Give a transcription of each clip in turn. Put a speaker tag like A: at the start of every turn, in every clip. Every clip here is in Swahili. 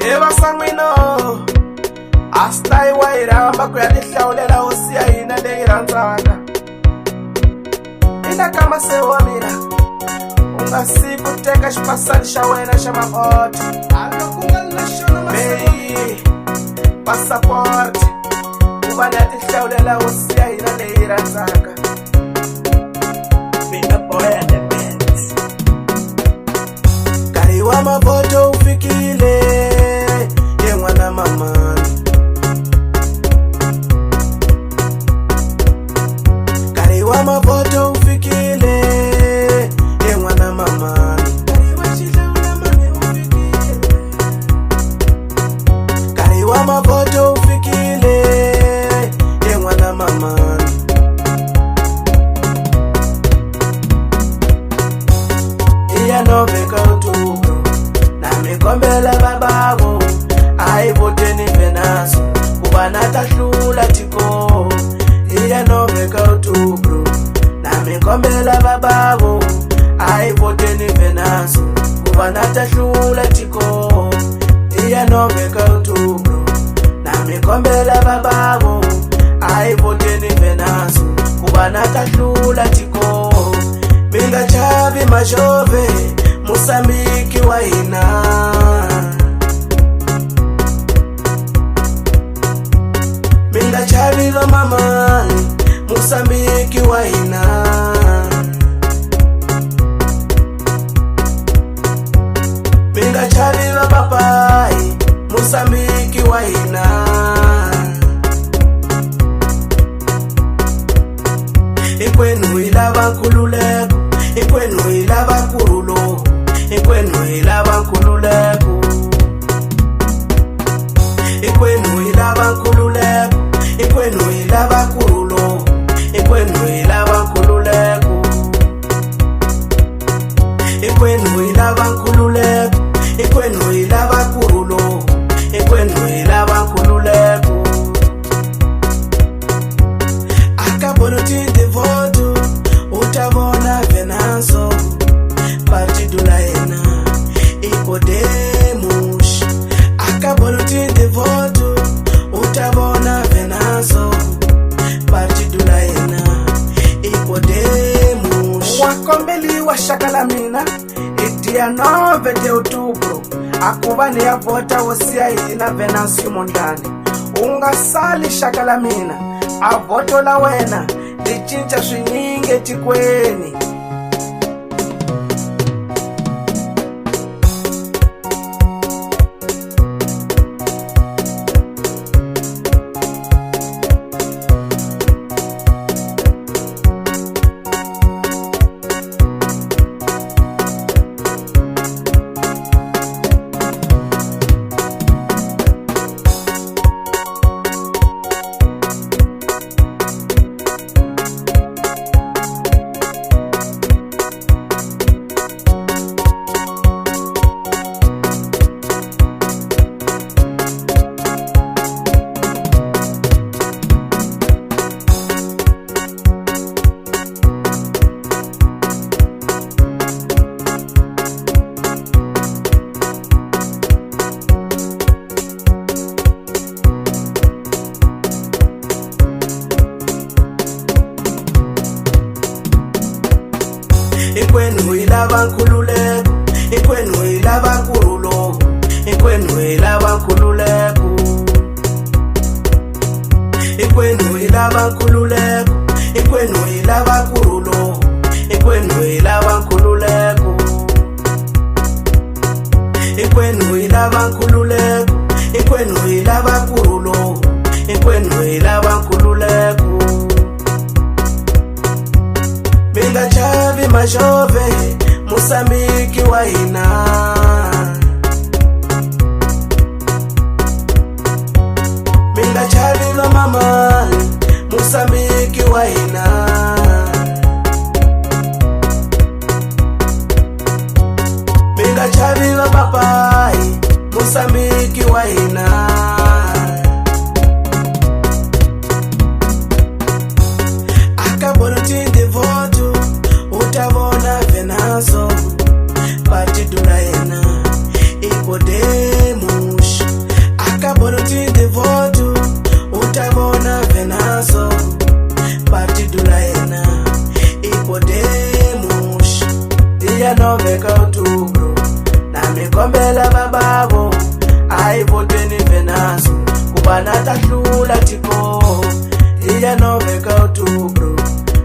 A: Eva Sangwino Astai wairamba kuyatihlawulela osiya ina leyirandzaka. Ina kama sewamina ungasiku teka xipasani xa wena xa mavoti meyi passport ku va ni ya tihlawulela osiya ina leyirandzaka.
B: Mina boy and the bands.
A: Nkarhi wa mavoto wu fikile ye n'wana mamani. Nkarhi wa mavoto wu fikile ye n'wana mamani. Nkarhi wa mavoto wu fikile ye n'wana mamani. Iya noveka utubro na mikombela babavo ayivoteni Venancio kuva natahlula tiko. Iya noveka utubro na mikombela babavo ayivoteni Venancio kuva natahlula tiko. Iya noveka utubro na mikombela babavo ayivoteni Venancio kuva natahlula tiko. Minga chavi mashove Musambiki wa hina. Minga chavi lo mama Musambiki wa hina. Minga chavi lo papai Musambiki wa hina. Ikwenu ilava nkululeko, ikwenu ilava kurulo, ikwenu ilava nkululeko. Ikwenu ilava nkululeko, ikwenu ilava kurulo, ikwenu ilava nkululeko. Ikwenu ilava nkululeko, ikwenu ilava kurulo, ikwenu ilava nkululeko. Akabolo tinde voto utavona Venancio partidula ena ipodemush. Akabolo tinde voto utavona Venancio partidula ena ipodemush. Wakombeli wa Shakalamina itia 9 de outubro akuva ni ya vota osiya ina Venancio Mondlane. Ungasali Shakalamina a voto la wena li cinca swinyinge tikweni. Ikwenu ilava nkululeko, ikwenu ilava kurulo, ikwenu ilava nkululeko. Ikwenu ilava nkululeko, ikwenu ilava kurulo, ikwenu ilava nkululeko. Ikwenu ilava nkululeko, ikwenu ilava kurulo, ikwenu ilava nkululeko. Minga chavi mashove Musambiki wa hina. Minga chavi lo mama Musambiki wa hina. Minga chavi lo papai Musambiki wa hina. Akabolo tinde voto utavona Venancio partidula ena iya Noveka Outubro na mikombela bababo aivoteni Venancio kubana tahlula tiko iya Noveka Outubro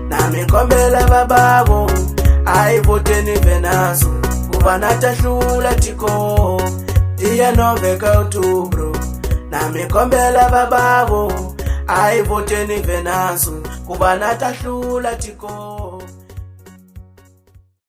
A: na mikombela bababo aivoteni Venancio kubana tahlula tiko iya Noveka Outubro na mikombela bababo aivoteni Venancio kubana tahlula tiko.